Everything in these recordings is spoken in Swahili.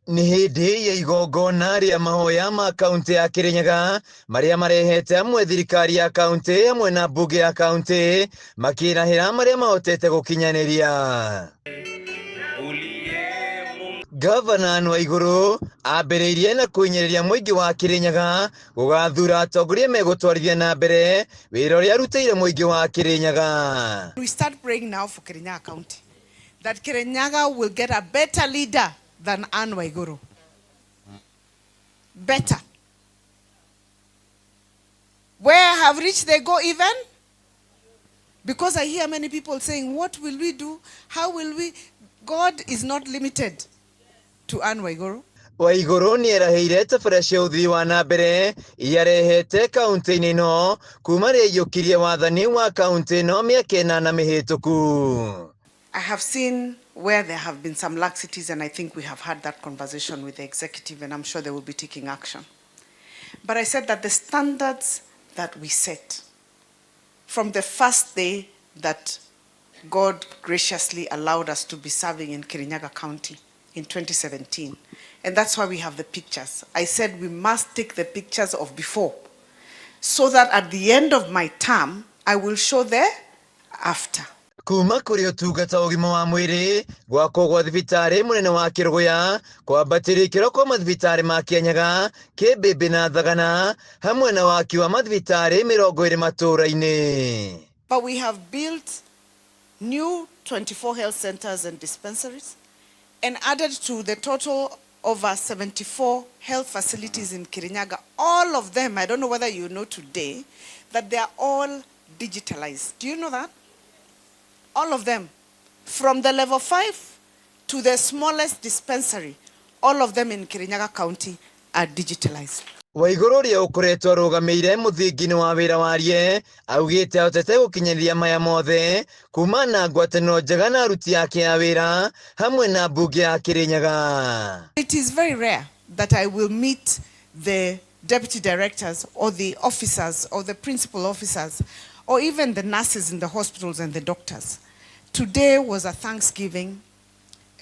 Ni hindi ya igongona ria mahoya ma kaunti ya Kirinyaga maria marehete amwe thirikari ya kaunti amwe na mbunge ya kaunti makirahira maria mahotete gukinyaniria. Ngabana Ann Waiguru ambĩrĩirie na kũinyĩrĩria mũingĩ wa Kirinyaga gugathura atongoria megũtwarithia na mbere wĩra ũrĩa arutĩire mũingĩ wa Kirinyaga. We start praying now for Kirinyaga County that Kirinyaga will get a better leader than Ann Waiguru. Better. Where have reached they go even? Because I hear many people saying, what will we do? How will we? God is not limited to Ann Waiguru. Waiguru NIERAHIIRE tabara cia uthii wa nambere iarehete kaunti-inĩ ĩno kuma rĩaiyũkirie wathani wa kaunti ĩno mĩaka 8 mĩhĩtũku. I have seen where there have been some laxities, and I think we have had that conversation with the executive, and I'm sure they will be taking action. But I said that the standards that we set from the first day that God graciously allowed us to be serving in Kirinyaga County in 2017, and that's why we have the pictures. I said we must take the pictures of before, so that at the end of my term, I will show the after. Kuma kuri ũtungata ũgima wa mwĩrĩ gwakwo gwa thibitarĩ mũnene wa Kĩrũgũya kwambatĩria ikĩro kwa mathibitarĩ ma Kirinyaga, Kĩmbĩmbĩ na Thagana hamwe na waki wa mathibitarĩ 20 matũũra-inĩ. But we have built new 24 health centers and dispensaries and added to the total over 74 health facilities in Kirinyaga. All of them, I don't know whether you know today, that they are all digitalized. Do you know that? All of them, from the level 5 to the smallest dispensary, all of them in Kirinyaga County are digitalized. Waiguru ũrĩa ũkoretwo arũgamĩire mũthingi-inĩ wa wĩra warie augĩte ahotete gũkinyĩria maya mothe kuma na ngwatanĩro njega na aruti ake a wĩra hamwe na mbunge ya Kirinyaga. It is very rare that I will meet the deputy directors or the officers or the principal officers or even the nurses in the hospitals and the doctors. Today was a Thanksgiving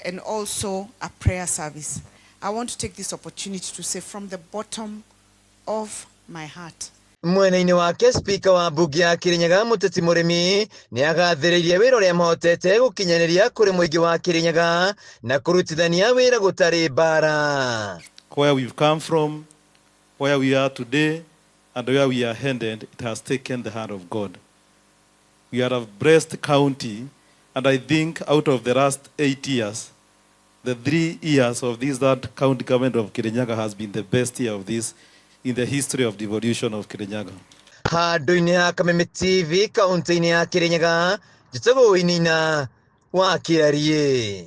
and also a prayer service. I want to take this opportunity to say from the bottom of my heart. Mwena-inĩ wake spika wa mbunge ya Kirinyaga Mũteti Mũrĩmi nĩ agathĩrĩirie wĩra ũrĩa mahotete gũkinyanĩria kũrĩ mũingĩ wa Kirinyaga na kũrutithania wĩra gũtarĩ mbara. Where we've come from, where we are today, and where we are headed, it has taken the hand of God. We are a blessed county, and I think out of the last 8 years, the 3 years of this that county government of Kirinyaga has been the best year of this in the history of devolution of Kirinyaga. Handũ-inĩ ha Kameme TV kaunti-inĩ ya Kirinyaga, njĩtagwo INANA wa AKIARIA.